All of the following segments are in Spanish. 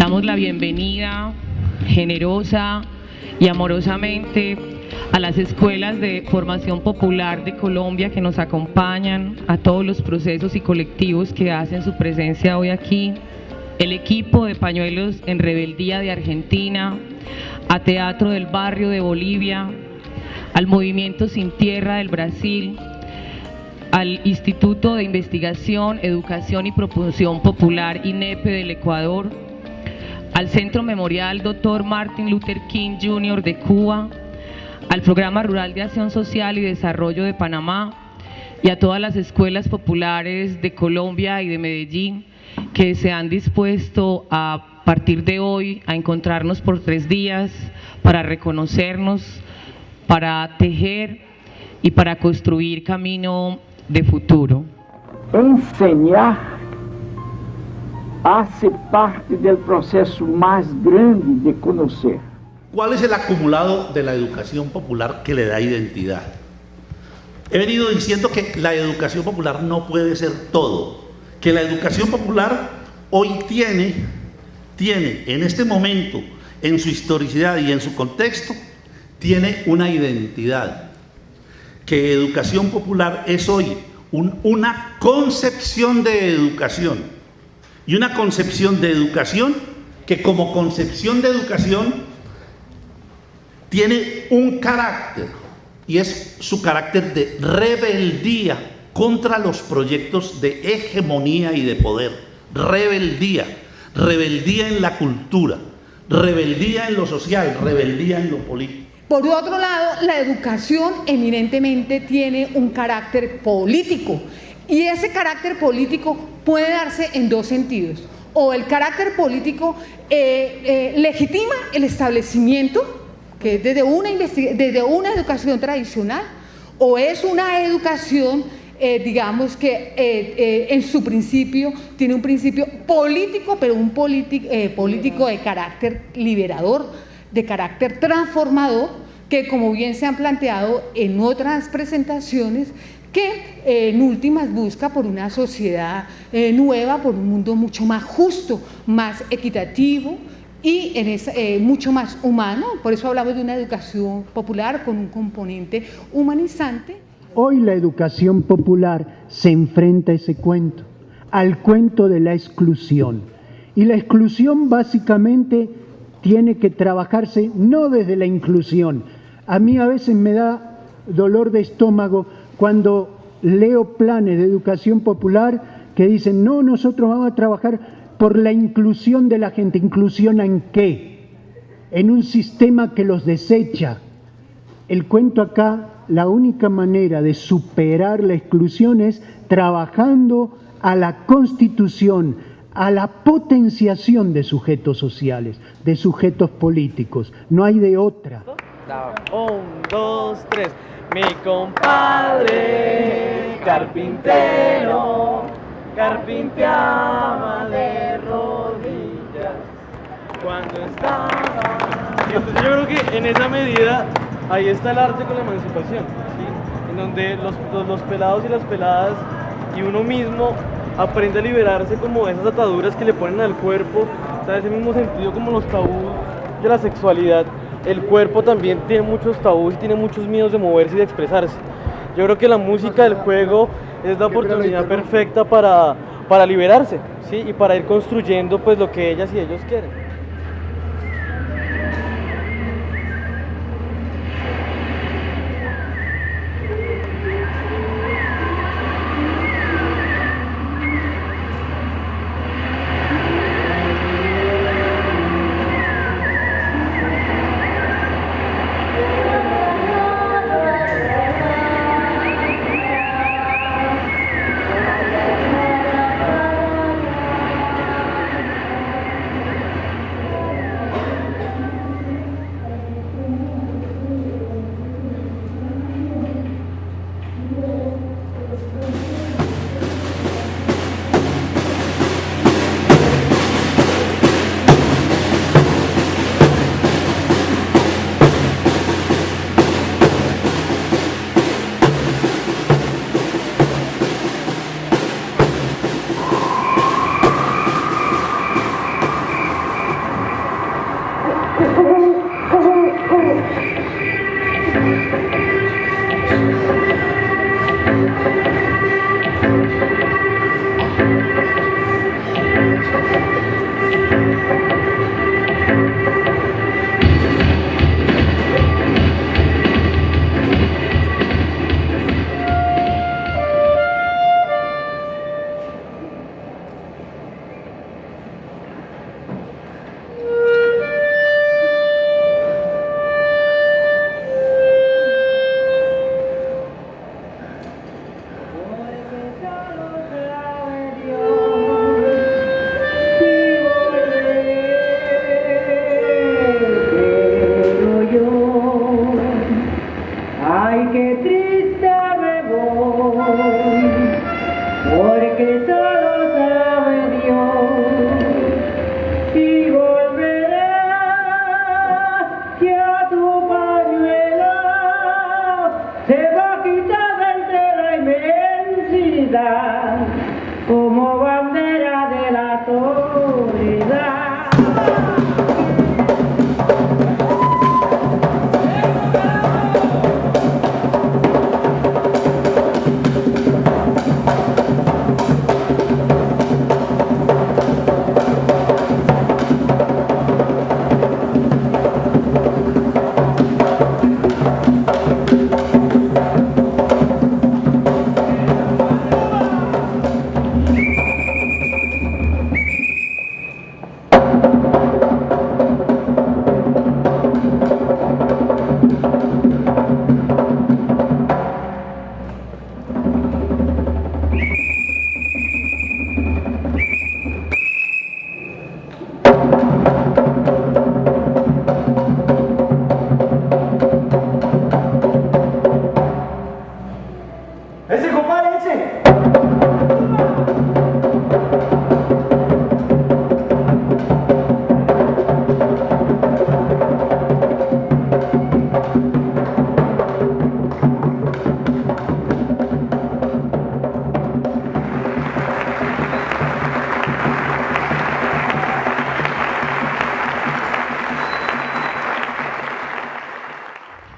Damos la bienvenida generosa y amorosamente a las escuelas de formación popular de Colombia que nos acompañan, a todos los procesos y colectivos que hacen su presencia hoy aquí, el equipo de Pañuelos en Rebeldía de Argentina, a Teatro del Barrio de Bolivia, al Movimiento Sin Tierra del Brasil, al Instituto de Investigación, Educación y Propulsión Popular INEPE del Ecuador, al Centro Memorial Dr. Martin Luther King Jr. de Cuba, al Programa Rural de Acción Social y Desarrollo de Panamá y a todas las escuelas populares de Colombia y de Medellín que se han dispuesto a partir de hoy a encontrarnos por 3 días para reconocernos, para tejer y para construir camino de futuro. Enseñar hace parte del proceso más grande de conocer. ¿Cuál es el acumulado de la educación popular que le da identidad? He venido diciendo que la educación popular no puede ser todo, que la educación popular hoy tiene en este momento, en su historicidad y en su contexto, tiene una identidad, que educación popular es hoy una concepción de educación, y una concepción de educación que como concepción de educación tiene un carácter, y es su carácter de rebeldía contra los proyectos de hegemonía y de poder. Rebeldía en la cultura, rebeldía en lo social, rebeldía en lo político. Por otro lado, la educación eminentemente tiene un carácter político, y ese carácter político puede darse en 2 sentidos. O el carácter político legitima el establecimiento, que es desde una educación tradicional, o es una educación, digamos que en su principio tiene un principio político, pero un político de carácter liberador, de carácter transformador, que como bien se han planteado en otras presentaciones, que en últimas busca por una sociedad nueva, por un mundo mucho más justo, más equitativo y mucho más humano. Por eso hablamos de una educación popular con un componente humanizante. Hoy la educación popular se enfrenta a ese cuento, al cuento de la exclusión. Y la exclusión básicamente tiene que trabajarse no desde la inclusión. A mí a veces me da dolor de estómago cuando leo planes de educación popular que dicen, no, nosotros vamos a trabajar por la inclusión de la gente. ¿Inclusión en qué? En un sistema que los desecha. El cuento acá, la única manera de superar la exclusión es trabajando a la constitución, a la potenciación de sujetos sociales, de sujetos políticos. No hay de otra. 1, 2, 3. Mi compadre carpintero carpinteaba de rodillas cuando estaba. Entonces yo creo que en esa medida ahí está el arte con la emancipación, ¿sí? En donde los pelados y las peladas y uno mismo aprende a liberarse como de esas ataduras que le ponen al cuerpo, o sea, ese mismo sentido como los tabús de la sexualidad. El cuerpo también tiene muchos tabús y tiene muchos miedos de moverse y de expresarse. Yo creo que la música del juego es la oportunidad perfecta para liberarse, ¿sí? Y para ir construyendo pues lo que ellas y ellos quieren.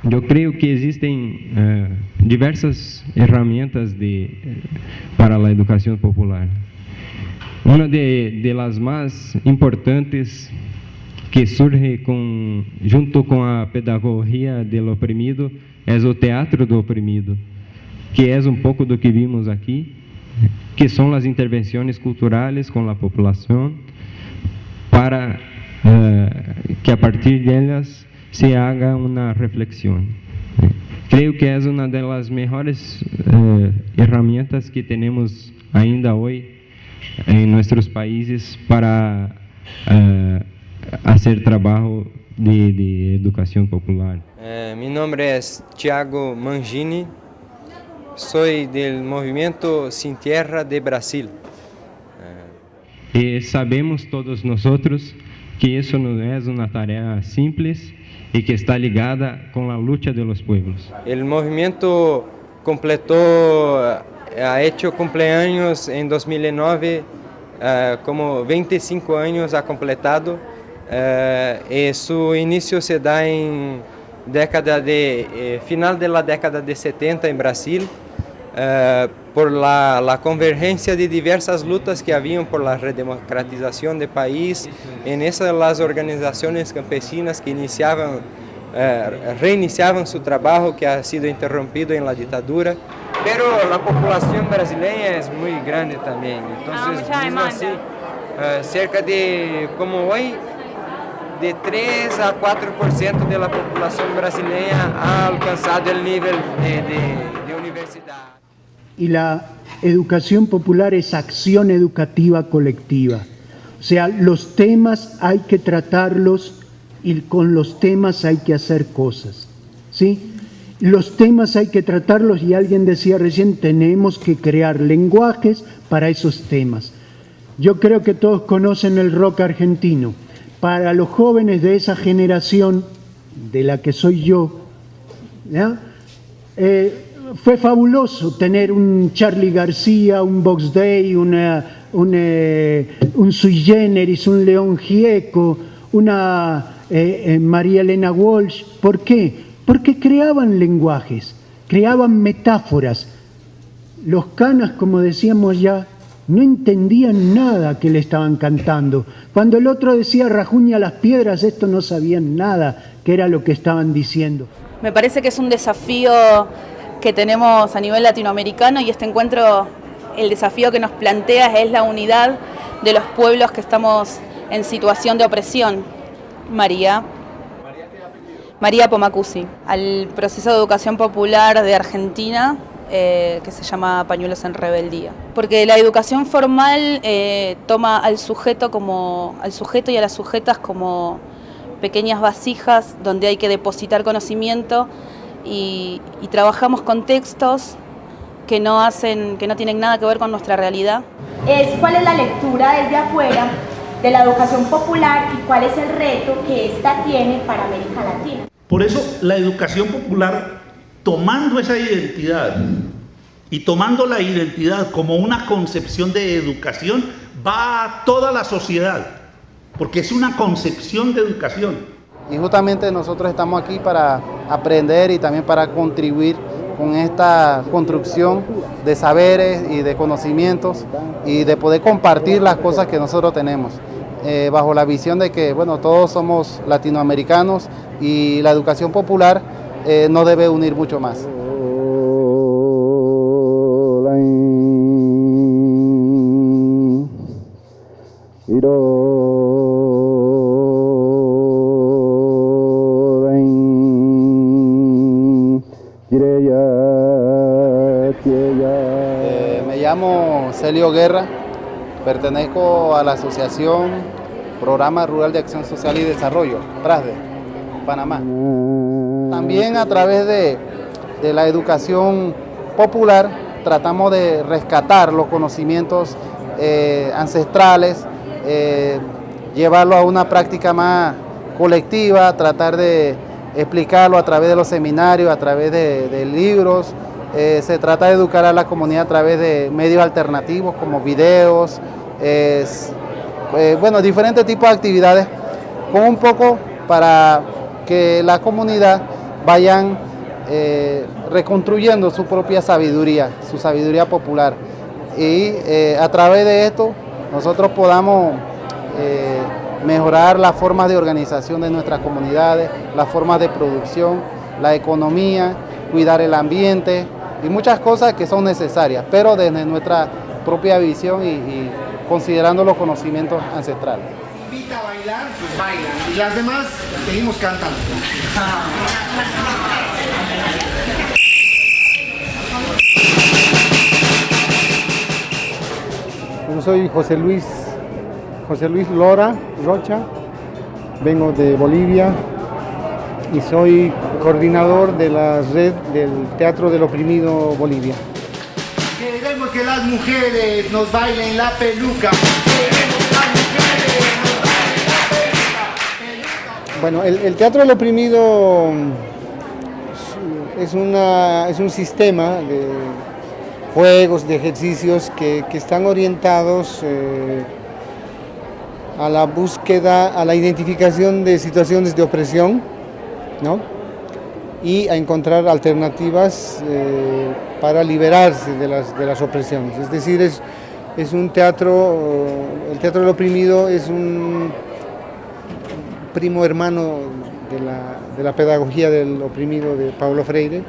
yo creo que existen diversas herramientas para la educación popular. Una de las más importantes que surge junto con la pedagogía del oprimido es el teatro do oprimido, que es un poco lo que vimos aquí, que son las intervenciones culturales con la población para que a partir de ellas se haga una reflexión. Creo que es una de las mejores herramientas que tenemos ainda hoy en nuestros países para hacer trabajo de educación popular. Mi nombre es Thiago Mangini, soy del movimiento Sin Tierra de Brasil. Y sabemos todos nosotros que eso no es una tarea simple y que está ligada con la lucha de los pueblos. El movimiento ha hecho cumpleaños en 2009, como 25 años ha completado, y su inicio se da en final de la década de 70 en Brasil, por la convergencia de diversas lutas que habían por la redemocratización del país, en esas las organizaciones campesinas que reiniciaban su trabajo que ha sido interrumpido en la dictadura. Pero la población brasileña es muy grande también, entonces mismo así, cerca de, como hoy, de 3 a 4% de la población brasileña ha alcanzado el nivel de universidad. Y la educación popular es acción educativa colectiva. O sea, los temas hay que tratarlos y con los temas hay que hacer cosas, ¿sí? Los temas hay que tratarlos y alguien decía recién, tenemos que crear lenguajes para esos temas. Yo creo que todos conocen el rock argentino. Para los jóvenes de esa generación, de la que soy yo, ¿ya? Fue fabuloso tener un Charly García, un Box Day, un Sui Generis, un León Gieco, una María Elena Walsh. ¿Por qué? Porque creaban lenguajes, creaban metáforas. Los canas, como decíamos ya, no entendían nada que le estaban cantando. Cuando el otro decía rajuña las piedras, estos no sabían nada que era lo que estaban diciendo. Me parece que es un desafío que tenemos a nivel latinoamericano y este encuentro, el desafío que nos plantea es la unidad de los pueblos que estamos en situación de opresión. María Pomacuzzi, al proceso de educación popular de Argentina, que se llama Pañuelos en Rebeldía. Porque la educación formal toma al sujeto y a las sujetas como pequeñas vasijas donde hay que depositar conocimiento y trabajamos con textos que no tienen nada que ver con nuestra realidad. ¿Cuál es la lectura desde afuera de la educación popular y cuál es el reto que ésta tiene para América Latina? Por eso la educación popular, tomando esa identidad y tomando la identidad como una concepción de educación, va a toda la sociedad, porque es una concepción de educación. Y justamente nosotros estamos aquí para aprender y también para contribuir con esta construcción de saberes y de conocimientos y de poder compartir las cosas que nosotros tenemos, bajo la visión de que, bueno, todos somos latinoamericanos y la educación popular nos debe unir mucho más. Me llamo Celio Guerra, pertenezco a la Asociación Programa Rural de Acción Social y Desarrollo, PRASDE, Panamá. También a través de la educación popular tratamos de rescatar los conocimientos ancestrales, llevarlo a una práctica más colectiva, tratar de explicarlo a través de los seminarios, a través de libros. Se trata de educar a la comunidad a través de medios alternativos como videos, bueno, diferentes tipos de actividades, con un poco para que la comunidad vayan reconstruyendo su propia sabiduría, su sabiduría popular. Y a través de esto nosotros podamos mejorar las formas de organización de nuestras comunidades, las formas de producción, la economía, cuidar el ambiente y muchas cosas que son necesarias, pero desde nuestra propia visión y considerando los conocimientos ancestrales. Invita a bailar, pues bailan, y las demás seguimos cantando. Yo soy José Luis Lora Rocha, vengo de Bolivia y soy coordinador de la red del Teatro del Oprimido Bolivia. Queremos que las mujeres nos bailen la peluca. Queremos que las mujeres nos bailen la peluca. Bueno, el Teatro del Oprimido es un sistema de juegos, de ejercicios que están orientados a la búsqueda, a la identificación de situaciones de opresión, ¿no? Y a encontrar alternativas para liberarse de las opresiones. Es decir, es un teatro, el Teatro del Oprimido es un primo hermano de la pedagogía del oprimido de Paulo Freire,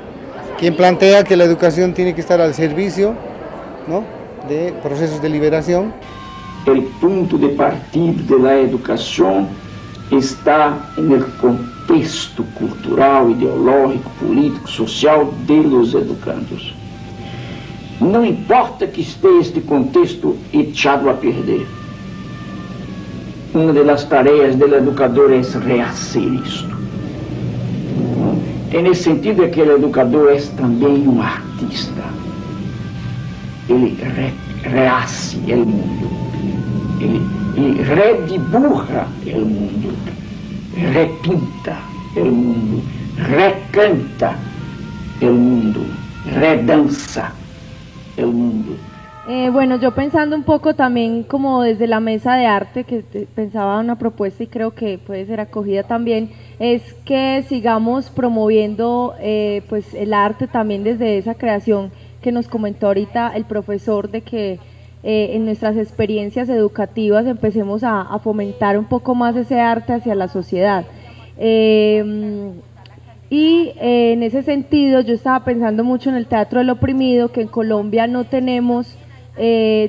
quien plantea que la educación tiene que estar al servicio, ¿no?, de procesos de liberación. El punto de partida de la educación está en el contexto cultural, ideológico, político, social de los educandos. No importa que esté este contexto echado a perder. Una de las tareas del educador es rehacer esto. En el sentido de que el educador es también un artista. Él rehace el mundo. Ele redibuja el mundo, repinta el mundo, recanta el mundo, redanza el mundo. Bueno, yo pensando un poco también como desde la mesa de arte, que pensaba una propuesta y creo que puede ser acogida también, es que sigamos promoviendo pues el arte también desde esa creación que nos comentó ahorita el profesor, de que en nuestras experiencias educativas empecemos a fomentar un poco más ese arte hacia la sociedad. En ese sentido yo estaba pensando mucho en el Teatro del Oprimido, que en Colombia no tenemos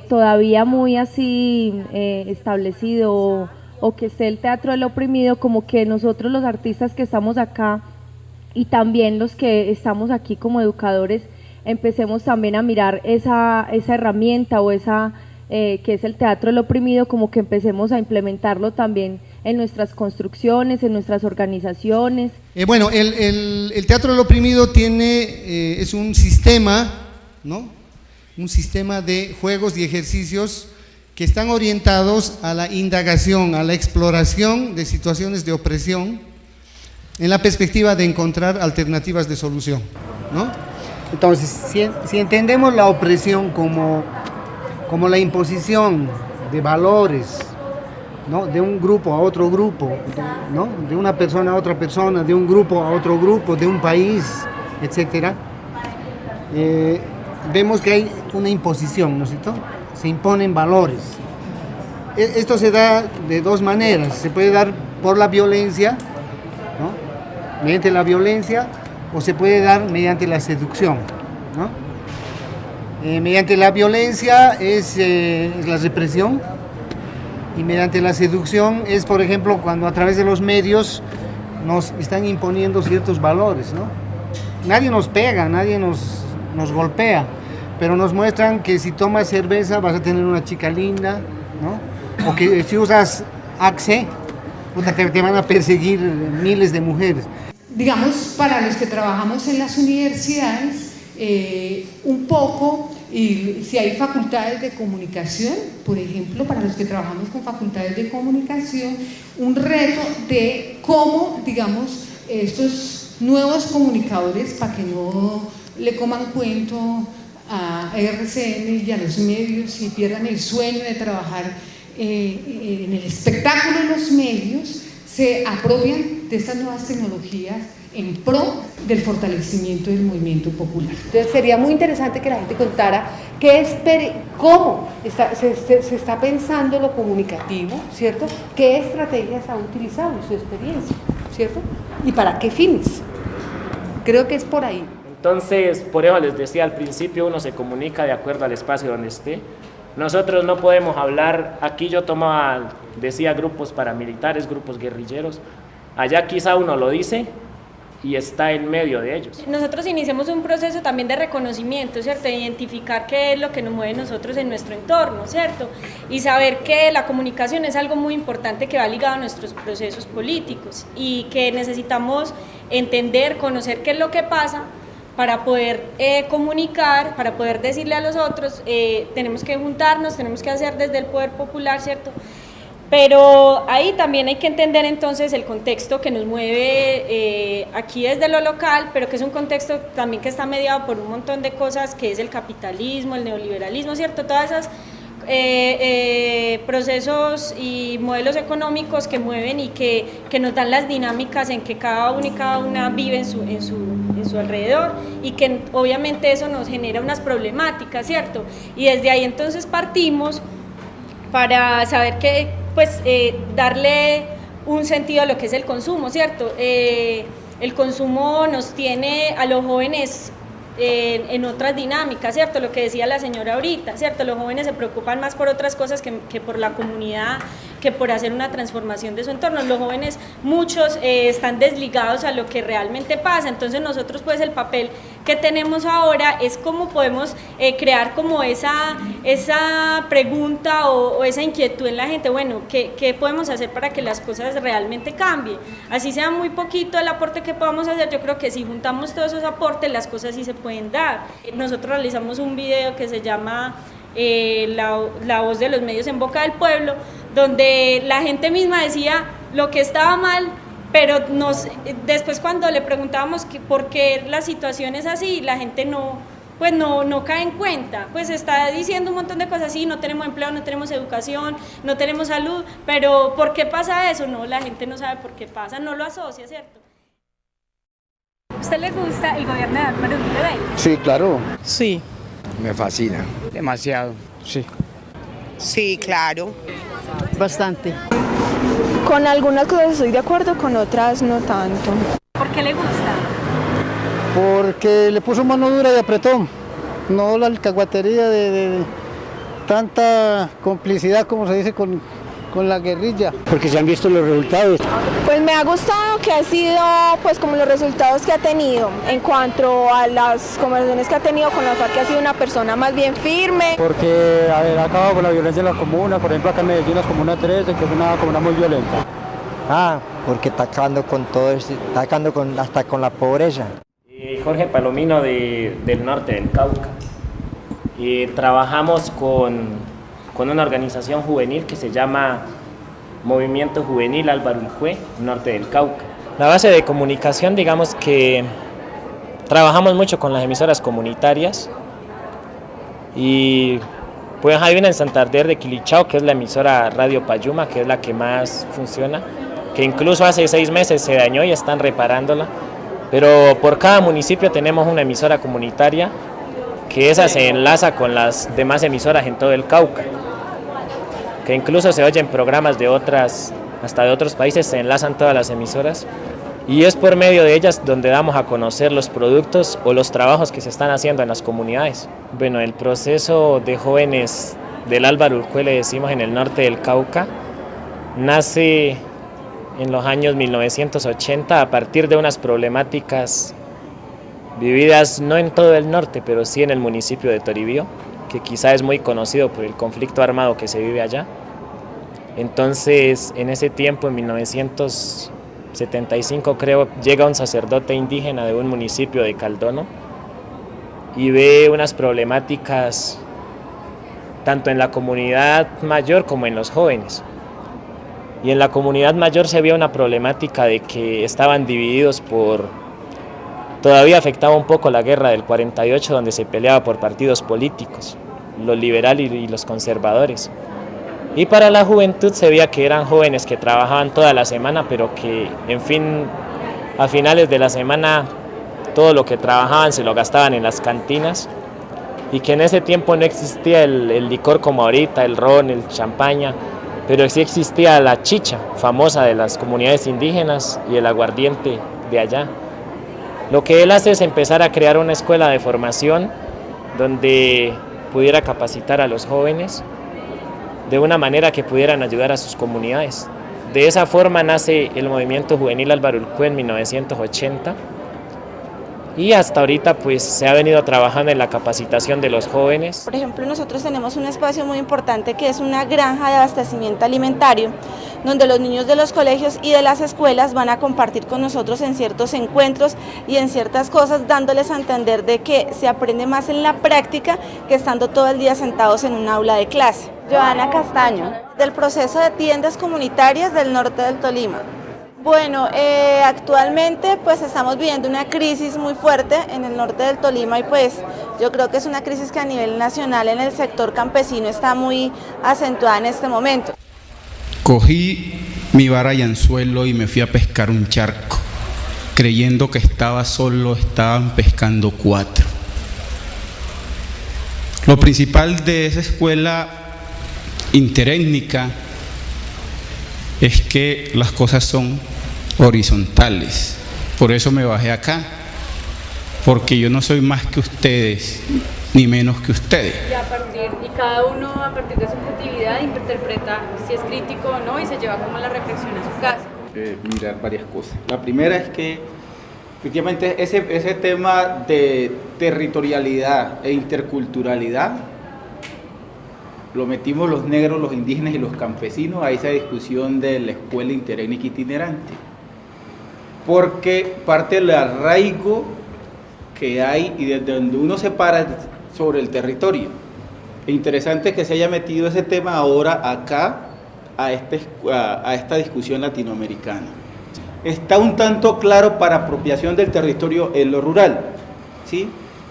todavía muy así establecido, o que esté el Teatro del Oprimido, como que nosotros los artistas que estamos acá y también los que estamos aquí como educadores empecemos también a mirar esa herramienta o esa que es el Teatro del Oprimido, como que empecemos a implementarlo también en nuestras construcciones, en nuestras organizaciones. Bueno, el Teatro del Oprimido es un sistema, ¿no?, un sistema de juegos y ejercicios que están orientados a la indagación, a la exploración de situaciones de opresión en la perspectiva de encontrar alternativas de solución, ¿no? Entonces, si entendemos la opresión como la imposición de valores, ¿no?, de un grupo a otro grupo, ¿no?, de una persona a otra persona, de un grupo a otro grupo, de un país, etcétera, vemos que hay una imposición, ¿no es cierto? Se imponen valores. Esto se da de dos maneras: se puede dar por la violencia, ¿no?, mediante la violencia, o se puede dar mediante la seducción, ¿no? Mediante la violencia es la represión, y mediante la seducción es, por ejemplo, cuando a través de los medios nos están imponiendo ciertos valores, ¿no? Nadie nos pega, nadie nos golpea, pero nos muestran que si tomas cerveza vas a tener una chica linda, ¿no? O que si usas Axe, te van a perseguir miles de mujeres. Digamos, para los que trabajamos en las universidades, un poco, y si hay facultades de comunicación, por ejemplo, para los que trabajamos con facultades de comunicación, un reto de cómo, digamos, estos nuevos comunicadores, para que no le coman cuento a RCN y a los medios y pierdan el sueño de trabajar en el espectáculo de los medios, se apropian de estas nuevas tecnologías en pro del fortalecimiento del movimiento popular. Entonces sería muy interesante que la gente contara cómo se está pensando lo comunicativo, ¿cierto? ¿Qué estrategias ha utilizado en su experiencia, ¿cierto? ¿Y para qué fines? Creo que es por ahí. Entonces, por eso les decía al principio, uno se comunica de acuerdo al espacio donde esté. Nosotros no podemos hablar, aquí yo decía grupos paramilitares, grupos guerrilleros, allá quizá uno lo dice y está en medio de ellos. Nosotros iniciamos un proceso también de reconocimiento, ¿cierto? De identificar qué es lo que nos mueve a nosotros en nuestro entorno, ¿cierto? Y saber que la comunicación es algo muy importante que va ligado a nuestros procesos políticos y que necesitamos entender, conocer qué es lo que pasa para poder comunicar, para poder decirle a los otros, tenemos que juntarnos, tenemos que hacer desde el poder popular, ¿cierto? Pero ahí también hay que entender entonces el contexto que nos mueve aquí desde lo local, pero que es un contexto también que está mediado por un montón de cosas, que es el capitalismo, el neoliberalismo, ¿cierto? Todas esas procesos y modelos económicos que mueven y que nos dan las dinámicas en que cada uno y cada una vive en su alrededor, y que obviamente eso nos genera unas problemáticas, ¿cierto? Y desde ahí entonces partimos para saber que, pues, darle un sentido a lo que es el consumo, ¿cierto? El consumo nos tiene a los jóvenes en otras dinámicas, ¿cierto? Lo que decía la señora ahorita, ¿cierto? Los jóvenes se preocupan más por otras cosas que por la comunidad, que por hacer una transformación de su entorno. Los jóvenes, muchos están desligados a lo que realmente pasa, entonces nosotros pues el papel que tenemos ahora es cómo podemos crear como esa pregunta o esa inquietud en la gente, bueno, ¿qué podemos hacer para que las cosas realmente cambien? Así sea muy poquito el aporte que podamos hacer, yo creo que si juntamos todos esos aportes, las cosas sí se pueden dar. Nosotros realizamos un video que se llama la voz de los medios en boca del pueblo, donde la gente misma decía lo que estaba mal, pero después cuando le preguntábamos por qué la situación es así, la gente no cae en cuenta, pues está diciendo un montón de cosas así, no tenemos empleo, no tenemos educación, no tenemos salud, pero ¿por qué pasa eso? No, la gente no sabe por qué pasa, no lo asocia, ¿cierto? ¿A usted le gusta el gobierno de Álvaro Uribe Vélez? Sí, claro. Sí. Me fascina. Demasiado, sí. Sí, claro. Bastante. Con algunas cosas estoy de acuerdo, con otras no tanto. ¿Por qué le gusta? Porque le puso mano dura y apretó. No la alcahuatería de tanta complicidad, como se dice, con la guerrilla. Porque se han visto los resultados. Pues me ha gustado que ha sido, pues como los resultados que ha tenido en cuanto a las conversaciones que ha tenido con la FARC, que ha sido una persona más bien firme. Porque, a ver, ha acabado con la violencia en la comuna, por ejemplo acá en Medellín, la comuna 13, que es una comuna muy violenta. Porque está acabando con todo esto, está acabando hasta con la pobreza. Jorge Palomino del norte del Cauca. Trabajamos con una organización juvenil que se llama Movimiento Juvenil Álvaro Urqué, norte del Cauca. La base de comunicación, digamos que trabajamos mucho con las emisoras comunitarias y pues hay una en Santander de Quilichao, que es la emisora Radio Payuma, que es la que más funciona, que incluso hace 6 meses se dañó y están reparándola, pero por cada municipio tenemos una emisora comunitaria que esa se enlaza con las demás emisoras en todo el Cauca, que incluso se oyen programas hasta de otros países, se enlazan todas las emisoras y es por medio de ellas donde damos a conocer los productos o los trabajos que se están haciendo en las comunidades. Bueno, el proceso de jóvenes del Álvaro Urqué, le decimos, en el norte del Cauca, nace en los años 1980 a partir de unas problemáticas vividas no en todo el norte, pero sí en el municipio de Toribío, que quizá es muy conocido por el conflicto armado que se vive allá. Entonces, en ese tiempo, en 1975 creo, llega un sacerdote indígena de un municipio de Caldono y ve unas problemáticas tanto en la comunidad mayor como en los jóvenes. Y en la comunidad mayor se vio una problemática de que estaban divididos todavía afectaba un poco la guerra del 48, donde se peleaba por partidos políticos, los liberales y los conservadores. Y para la juventud se veía que eran jóvenes que trabajaban toda la semana, pero que a finales de la semana todo lo que trabajaban se lo gastaban en las cantinas, y que en ese tiempo no existía el licor como ahorita, el ron, el champaña, pero sí existía la chicha, famosa de las comunidades indígenas, y el aguardiente de allá. Lo que él hace es empezar a crear una escuela de formación donde pudiera capacitar a los jóvenes de una manera que pudieran ayudar a sus comunidades. De esa forma nace el movimiento juvenil Álvaro Urqué en 1980, y hasta ahorita pues se ha venido trabajando en la capacitación de los jóvenes. Por ejemplo, nosotros tenemos un espacio muy importante que es una granja de abastecimiento alimentario, donde los niños de los colegios y de las escuelas van a compartir con nosotros en ciertos encuentros y en ciertas cosas, dándoles a entender de que se aprende más en la práctica que estando todo el día sentados en un aula de clase. Joana Castaño, del proceso de tiendas comunitarias del norte del Tolima. Bueno, actualmente pues estamos viviendo una crisis muy fuerte en el norte del Tolima, y pues yo creo que es una crisis que a nivel nacional en el sector campesino está muy acentuada en este momento. Cogí mi vara y anzuelo y me fui a pescar un charco, creyendo que estaba solo, estaban pescando 4. Lo principal de esa escuela interétnica es que las cosas son horizontales. Por eso me bajé acá, porque yo no soy más que ustedes, ni menos que ustedes. Y cada uno a partir de su creatividad interpreta si es crítico o no, y se lleva como la reflexión a su casa. Mirar varias cosas. La primera es que efectivamente ese tema de territorialidad e interculturalidad lo metimos los negros, los indígenas y los campesinos a esa discusión de la escuela interétnica itinerante, porque parte del arraigo que hay y desde donde uno se para sobre el territorio. Es interesante que se haya metido ese tema ahora acá a esta discusión latinoamericana. Está un tanto claro para apropiación del territorio en lo rural, ¿sí?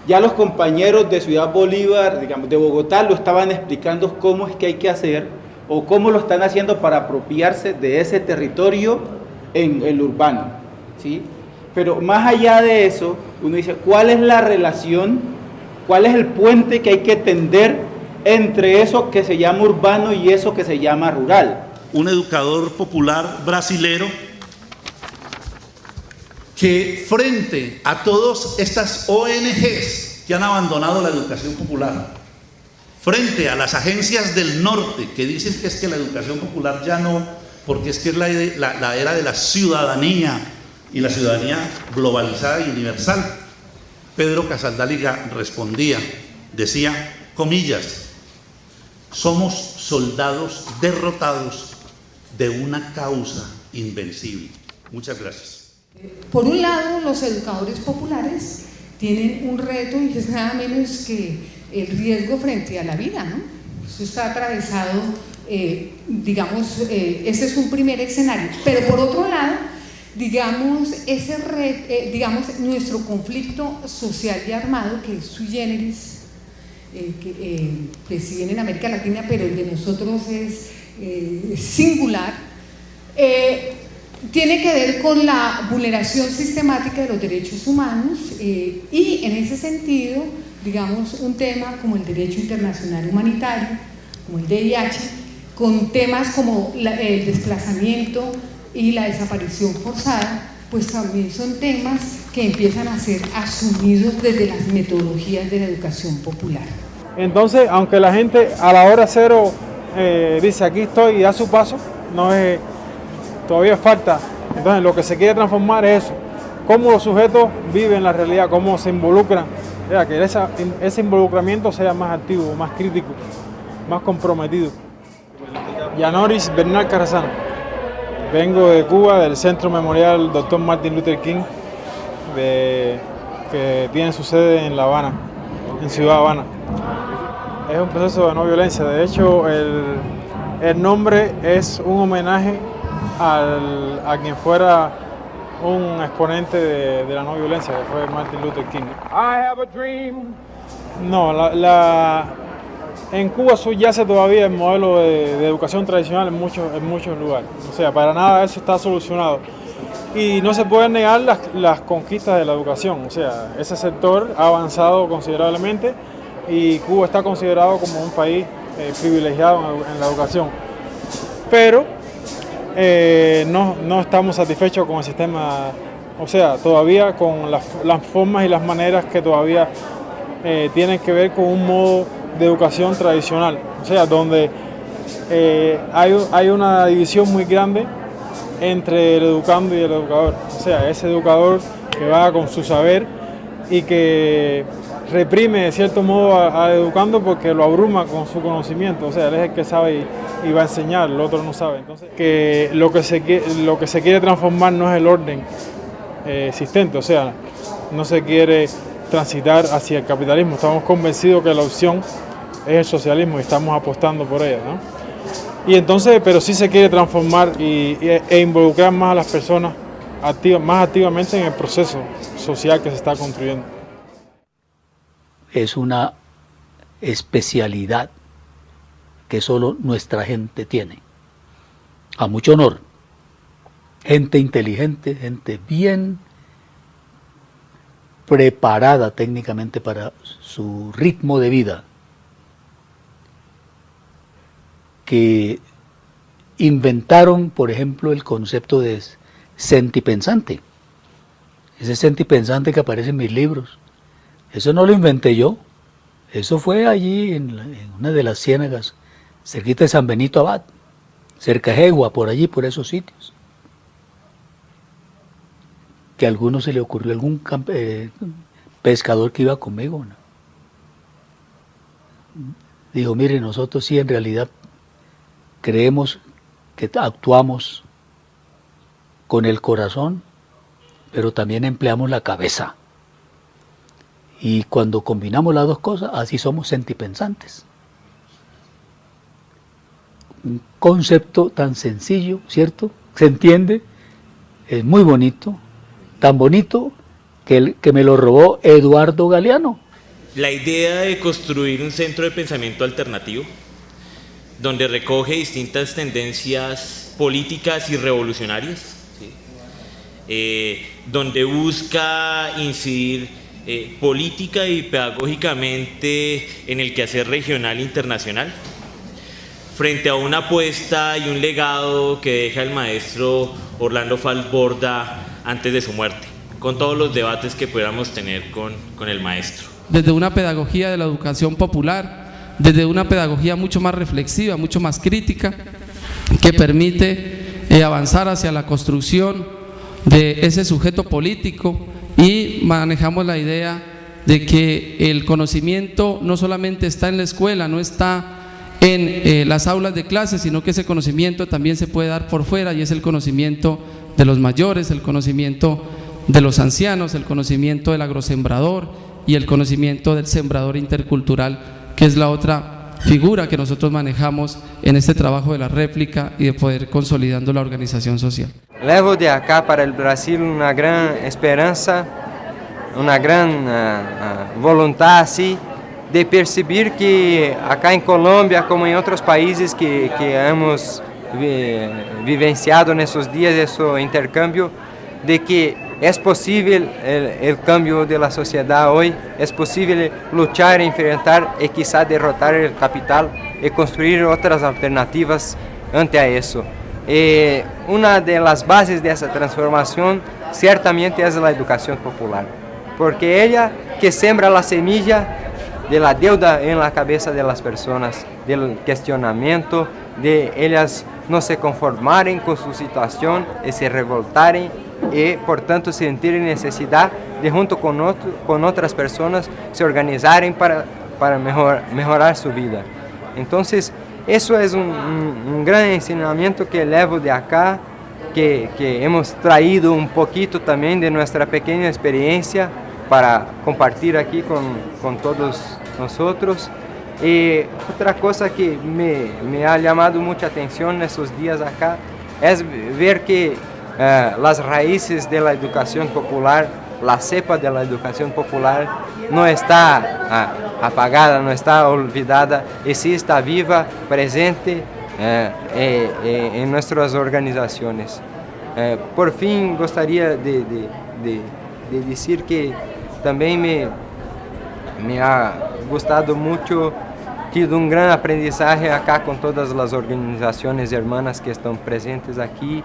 Ya los compañeros de Ciudad Bolívar, digamos, de Bogotá, lo estaban explicando cómo es que hay que hacer o cómo lo están haciendo para apropiarse de ese territorio en el urbano, ¿sí? Pero más allá de eso, uno dice, ¿cuál es la relación, cuál es el puente que hay que tender entre eso que se llama urbano y eso que se llama rural? Un educador popular brasilero que frente a todas estas ONGs que han abandonado la educación popular, frente a las agencias del norte que dicen que es que la educación popular ya no, porque es que es la era de la ciudadanía y la ciudadanía globalizada y universal, Pedro Casaldáliga respondía, decía, comillas, somos soldados derrotados de una causa invencible. Muchas gracias. Por un lado, los educadores populares tienen un reto y es nada menos que el riesgo frente a la vida, ¿no? Eso está atravesado, digamos, ese es un primer escenario. Pero por otro lado, digamos, digamos nuestro conflicto social y armado, que es sui generis, que si bien en América Latina, pero el de nosotros es singular, tiene que ver con la vulneración sistemática de los derechos humanos y en ese sentido, digamos, un tema como el derecho internacional humanitario, como el DIH, con temas como el desplazamiento y la desaparición forzada, pues también son temas que empiezan a ser asumidos desde las metodologías de la educación popular. Entonces, aunque la gente a la hora cero dice aquí estoy y da su paso, no es... todavía falta. Entonces lo que se quiere transformar es eso, cómo los sujetos viven la realidad, cómo se involucran, que ese involucramiento sea más activo, más crítico, más comprometido. Yanoris Bernal Carrasano, vengo de Cuba, del Centro Memorial Dr. Martin Luther King, que tiene su sede en La Habana, en Ciudad Habana. Es un proceso de no violencia, de hecho el nombre es un homenaje a quien fuera un exponente de la no violencia, que fue Martin Luther King. No, en Cuba subyace todavía el modelo de educación tradicional en muchos lugares. O sea, para nada eso está solucionado. Y no se pueden negar las conquistas de la educación. O sea, ese sector ha avanzado considerablemente y Cuba está considerado como un país privilegiado en la educación. Pero no estamos satisfechos con el sistema, o sea, todavía con las formas y las maneras que todavía tienen que ver con un modo de educación tradicional, o sea, donde hay una división muy grande entre el educando y el educador, o sea, ese educador que va con su saber y que reprime de cierto modo al educando porque lo abruma con su conocimiento, o sea, él es el que sabe y va a enseñar, el otro no sabe. Entonces, que lo que se quiere transformar no es el orden existente, o sea, no se quiere transitar hacia el capitalismo, estamos convencidos que la opción es el socialismo y estamos apostando por ella, ¿no? Y entonces, pero sí se quiere transformar e involucrar más a las personas más activamente en el proceso social que se está construyendo. Es una especialidad que solo nuestra gente tiene. A mucho honor. Gente inteligente, gente bien preparada técnicamente para su ritmo de vida, que inventaron, por ejemplo, el concepto de sentipensante. Ese sentipensante que aparece en mis libros, eso no lo inventé yo, eso fue allí en una de las ciénagas, cerquita de San Benito Abad, cerca de Jegua, por allí, por esos sitios. Que a alguno se le ocurrió, algún pescador que iba conmigo, ¿no? Dijo, mire, nosotros sí en realidad creemos que actuamos con el corazón, pero también empleamos la cabeza. Y cuando combinamos las dos cosas, así somos sentipensantes. Un concepto tan sencillo, ¿cierto? Se entiende, es muy bonito, tan bonito que me lo robó Eduardo Galeano. La idea de construir un centro de pensamiento alternativo, donde recoge distintas tendencias políticas y revolucionarias, ¿sí? Donde busca incidir política y pedagógicamente en el quehacer regional e internacional, frente a una apuesta y un legado que deja el maestro Orlando Falsborda antes de su muerte, con todos los debates que pudiéramos tener con el maestro. Desde una pedagogía de la educación popular, desde una pedagogía mucho más reflexiva, mucho más crítica, que permite avanzar hacia la construcción de ese sujeto político, y manejamos la idea de que el conocimiento no solamente está en la escuela, no está en las aulas de clase, sino que ese conocimiento también se puede dar por fuera, y es el conocimiento de los mayores, el conocimiento de los ancianos, el conocimiento del agrosembrador y el conocimiento del sembrador intercultural, que es la otra figura que nosotros manejamos en este trabajo de la réplica y de poder consolidando la organización social. Levo de acá para el Brasil una gran esperanza, una gran voluntad así de percibir que acá en Colombia, como en otros países que hemos vivenciado en esos días de su intercambio, de que es posible el cambio de la sociedad hoy, es posible luchar, enfrentar y quizá derrotar el capital y construir otras alternativas ante a eso. Una de las bases de esa transformación ciertamente es la educación popular, porque ella que siembra la semilla de la deuda en la cabeza de las personas, del cuestionamiento, de ellas no se conformarem con su situación y se revoltarem y por tanto sentirem necesidad de junto con otras personas se organizarem para mejorar su vida. Entonces eso es un gran ensinamiento que levo de acá, que hemos traído un poquito también de nuestra pequeña experiencia para compartir aquí con todos nosotros. Y otra cosa que me ha llamado mucha atención en esos días acá es ver que las raíces de la educación popular, la cepa de la educación popular no está apagada, no está olvidada, y sí está viva, presente en nuestras organizaciones. Por fin, gostaria de decir que también me ha gustado mucho, tido un gran aprendizaje acá con todas las organizaciones hermanas que están presentes aquí,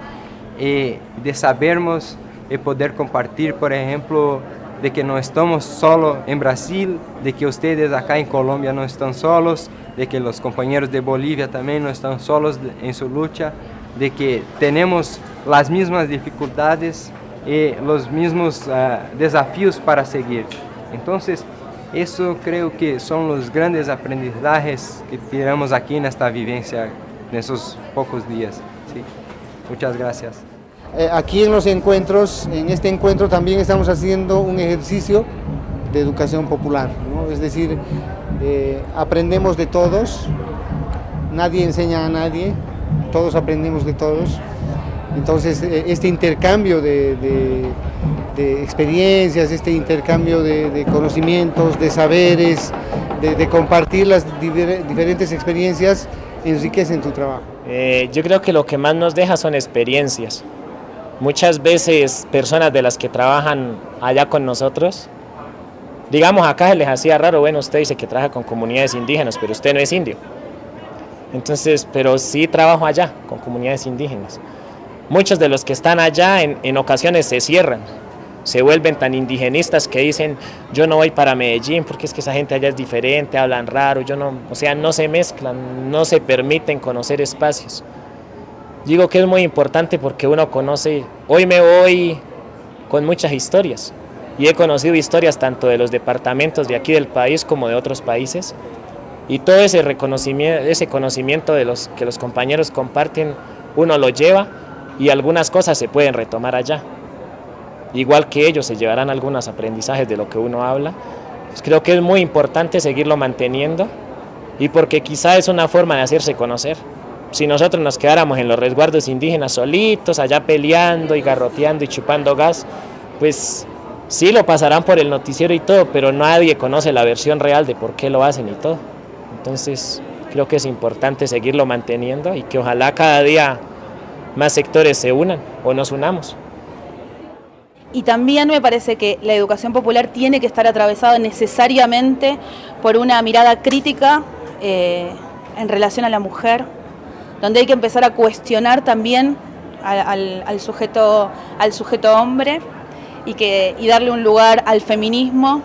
y de sabermos y poder compartir, por ejemplo, de que no estamos solo en Brasil, de que ustedes acá en Colombia no están solos, de que los compañeros de Bolivia también no están solos en su lucha, de que tenemos las mismas dificultades y los mismos desafíos para seguir. Entonces, eso creo que son los grandes aprendizajes que tiramos aquí en esta vivencia, en esos pocos días. ¿Sí? Muchas gracias. Aquí en los encuentros, en este encuentro también estamos haciendo un ejercicio de educación popular, ¿no? Es decir, aprendemos de todos, nadie enseña a nadie, todos aprendemos de todos. Entonces, este intercambio de experiencias, este intercambio de conocimientos, de saberes, de compartir las diferentes experiencias, enriquecen tu trabajo. Yo creo que lo que más nos deja son experiencias. Muchas veces personas de las que trabajan allá con nosotros, digamos acá se les hacía raro, bueno, usted dice que trabaja con comunidades indígenas, pero usted no es indio. Entonces, pero sí trabajo allá con comunidades indígenas. Muchos de los que están allá en ocasiones se cierran, se vuelven tan indigenistas que dicen, yo no voy para Medellín porque es que esa gente allá es diferente, hablan raro, o sea, no se mezclan, no se permiten conocer espacios. Digo que es muy importante porque uno conoce, hoy me voy con muchas historias y he conocido historias tanto de los departamentos de aquí del país como de otros países, y todo ese conocimiento de los que los compañeros comparten, uno lo lleva y algunas cosas se pueden retomar allá. Igual que ellos se llevarán algunos aprendizajes de lo que uno habla. Pues creo que es muy importante seguirlo manteniendo, y porque quizá es una forma de hacerse conocer. Si nosotros nos quedáramos en los resguardos indígenas solitos, allá peleando y garroteando y chupando gas, pues sí lo pasarán por el noticiero y todo, pero nadie conoce la versión real de por qué lo hacen y todo. Entonces creo que es importante seguirlo manteniendo y que ojalá cada día más sectores se unan o nos unamos. Y también me parece que la educación popular tiene que estar atravesada necesariamente por una mirada crítica en relación a la mujer, donde hay que empezar a cuestionar también al sujeto hombre y darle un lugar al feminismo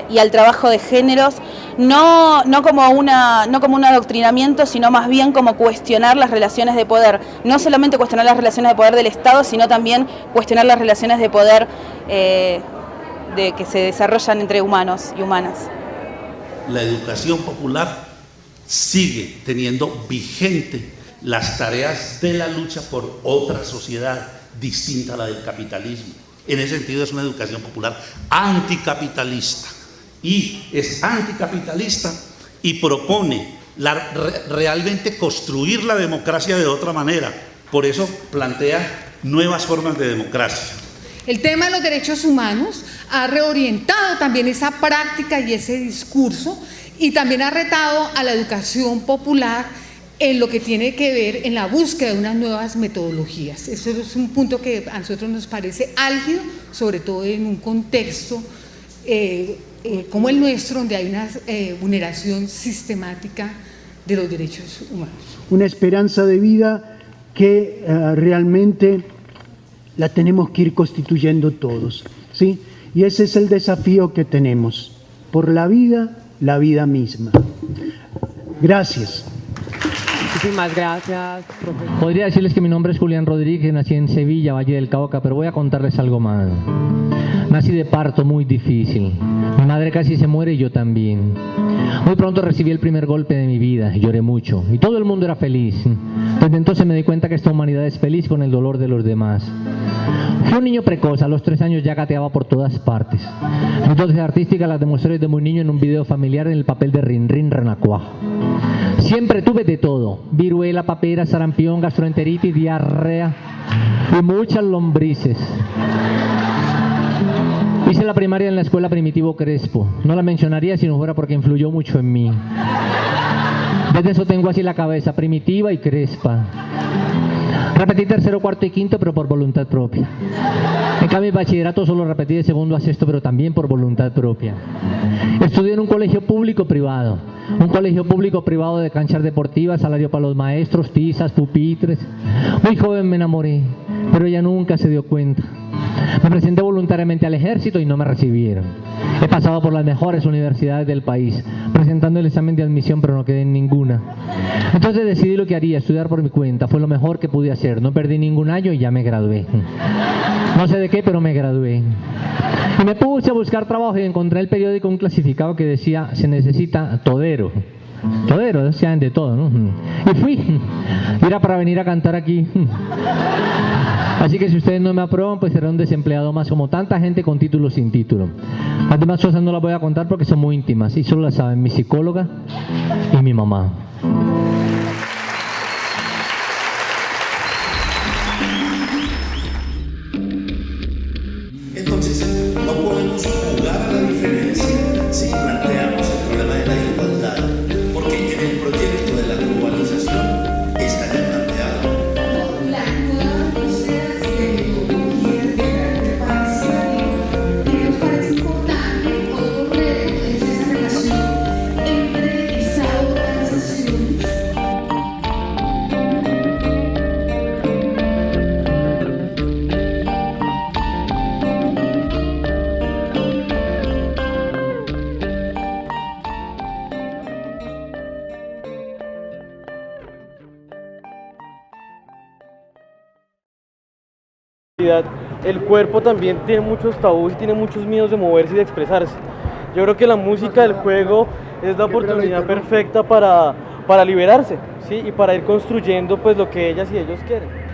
y al trabajo de géneros, no como un adoctrinamiento, sino más bien como cuestionar las relaciones de poder, no solamente cuestionar las relaciones de poder del Estado, sino también cuestionar las relaciones de poder que se desarrollan entre humanos y humanas. La educación popular sigue teniendo vigente las tareas de la lucha por otra sociedad distinta a la del capitalismo. En ese sentido es una educación popular anticapitalista, y es anticapitalista y propone realmente construir la democracia de otra manera. Por eso plantea nuevas formas de democracia. El tema de los derechos humanos ha reorientado también esa práctica y ese discurso, y también ha retado a la educación popular en lo que tiene que ver en la búsqueda de unas nuevas metodologías. Eso es un punto que a nosotros nos parece álgido, sobre todo en un contexto como el nuestro, donde hay una vulneración sistemática de los derechos humanos. Una esperanza de vida que realmente la tenemos que ir constituyendo todos, ¿sí? Y ese es el desafío que tenemos, por la vida misma. Gracias. Muchísimas gracias, profesor. Podría decirles que mi nombre es Julián Rodríguez, nací en Sevilla, Valle del Cauca, pero voy a contarles algo más. Nací de parto muy difícil. Mi madre casi se muere y yo también. Muy pronto recibí el primer golpe de mi vida, lloré mucho y todo el mundo era feliz. Desde entonces me di cuenta que esta humanidad es feliz con el dolor de los demás. Fui un niño precoz, a los 3 años ya gateaba por todas partes. Mis dotes artísticas las demostré desde muy niño en un video familiar en el papel de Rin Rin Renacuajo. Siempre tuve de todo: viruela, papera, sarampión, gastroenteritis, diarrea y muchas lombrices. Hice la primaria en la escuela Primitivo Crespo. No la mencionaría si no fuera porque influyó mucho en mí. Desde eso tengo así la cabeza, primitiva y crespa. Repetí tercero, cuarto y quinto, pero por voluntad propia. En cambio, mi bachillerato solo repetí de segundo a sexto, pero también por voluntad propia. Estudié en un colegio público-privado. Un colegio público-privado de canchas deportivas, salario para los maestros, tizas, pupitres. Muy joven me enamoré, pero ella nunca se dio cuenta. Me presenté voluntariamente al ejército y no me recibieron. He pasado por las mejores universidades del país, presentando el examen de admisión, pero no quedé en ninguna. Entonces decidí lo que haría, estudiar por mi cuenta. Fue lo mejor que pude hacer. No perdí ningún año y ya me gradué. No sé de qué, pero me gradué. Y me puse a buscar trabajo y encontré el periódico, un clasificado que decía, se necesita todero. Todero, decían de todo, ¿no? Y fui. Era para venir a cantar aquí. Así que si ustedes no me aprueban, pues seré un desempleado más, como tanta gente con título sin título. Las demás cosas no las voy a contar porque son muy íntimas y solo las saben mi psicóloga y mi mamá. Entonces, no podemos jugar a la diferencia si planteamos el problema de la igualdad, porque en el proyecto de la globalización está ya planteado. La nueva proceso de tecnología de carácter parcial, y nos parece importante otro reto es esa relación entre Estado y organización. El cuerpo también tiene muchos tabús y tiene muchos miedos de moverse y de expresarse. Yo creo que la música del juego es la oportunidad perfecta para liberarse, ¿sí? Y para ir construyendo pues lo que ellas y ellos quieren.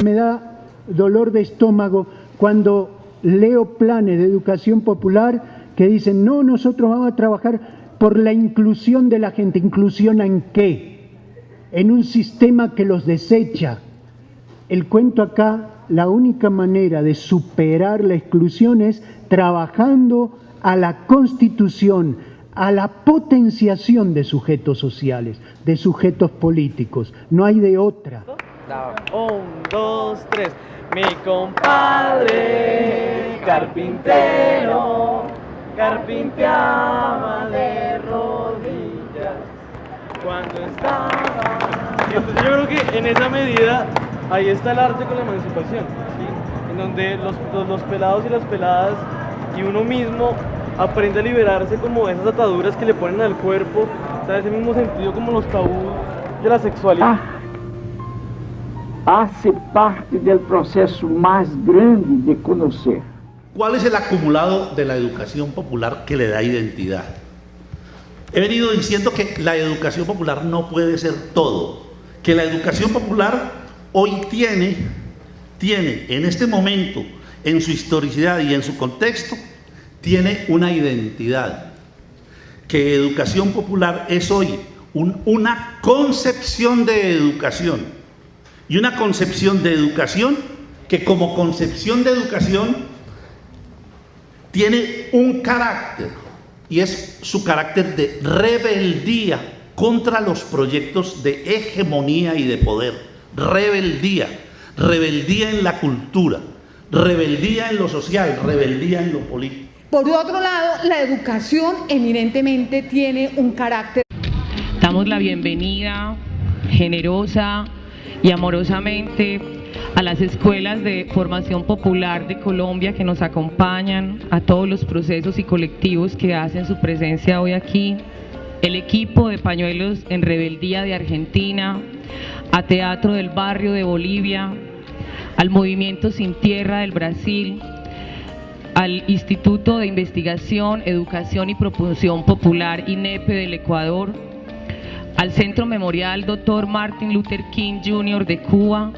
Me da dolor de estómago cuando leo planes de educación popular que dicen, no, nosotros vamos a trabajar por la inclusión de la gente. ¿Inclusión en qué? En un sistema que los desecha. El cuento acá, la única manera de superar la exclusión es trabajando a la constitución, a la potenciación de sujetos sociales, de sujetos políticos. No hay de otra. 1, 2, 3. Mi compadre carpintero carpinteaba de rodillas cuando estaba. Entonces yo creo que en esa medida ahí está el arte con la emancipación, ¿sí? En donde los pelados y las peladas y uno mismo aprende a liberarse como de esas ataduras que le ponen al cuerpo, o sea, ese mismo sentido como los tabús de la sexualidad. Hace parte del proceso más grande de conocer. ¿Cuál es el acumulado de la educación popular que le da identidad? He venido diciendo que la educación popular no puede ser todo, que la educación popular hoy tiene en este momento, en su historicidad y en su contexto, tiene una identidad, que educación popular es hoy una concepción de educación. Y una concepción de educación que como concepción de educación tiene un carácter, y es su carácter de rebeldía contra los proyectos de hegemonía y de poder. Rebeldía en la cultura, rebeldía en lo social, rebeldía en lo político. Por otro lado, la educación eminentemente tiene un carácter. Damos la bienvenida generosa y amorosamente a las escuelas de formación popular de Colombia que nos acompañan, a todos los procesos y colectivos que hacen su presencia hoy aquí, el equipo de Pañuelos en Rebeldía de Argentina, a Teatro del Barrio de Bolivia, al Movimiento Sin Tierra del Brasil, al Instituto de Investigación, Educación y Propulsión Popular INEPE del Ecuador, al Centro Memorial Dr. Martin Luther King Jr. de Cuba,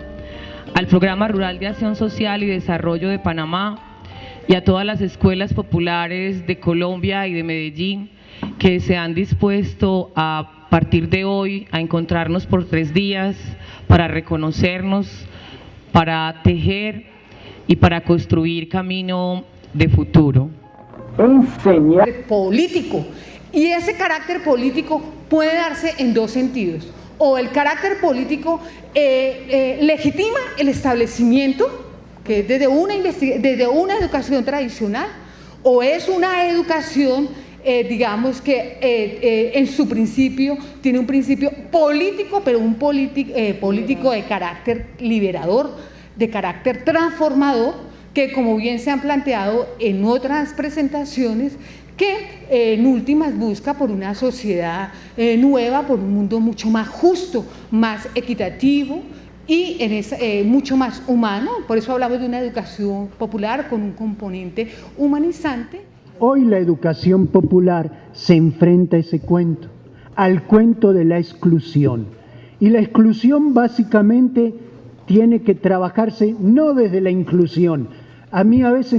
al Programa Rural de Acción Social y Desarrollo de Panamá y a todas las escuelas populares de Colombia y de Medellín que se han dispuesto a partir de hoy a encontrarnos por 3 días para reconocernos, para tejer y para construir camino de futuro. Político. Y ese carácter político puede darse en 2 sentidos. O el carácter político legitima el establecimiento, que es desde una educación tradicional, o es una educación, digamos que en su principio tiene un principio político, pero un político de carácter liberador, de carácter transformador, que como bien se han planteado en otras presentaciones, que en últimas busca por una sociedad nueva, por un mundo mucho más justo, más equitativo y mucho más humano. Por eso hablamos de una educación popular con un componente humanizante. Hoy la educación popular se enfrenta a ese cuento, al cuento de la exclusión. Y la exclusión básicamente tiene que trabajarse no desde la inclusión. A mí a veces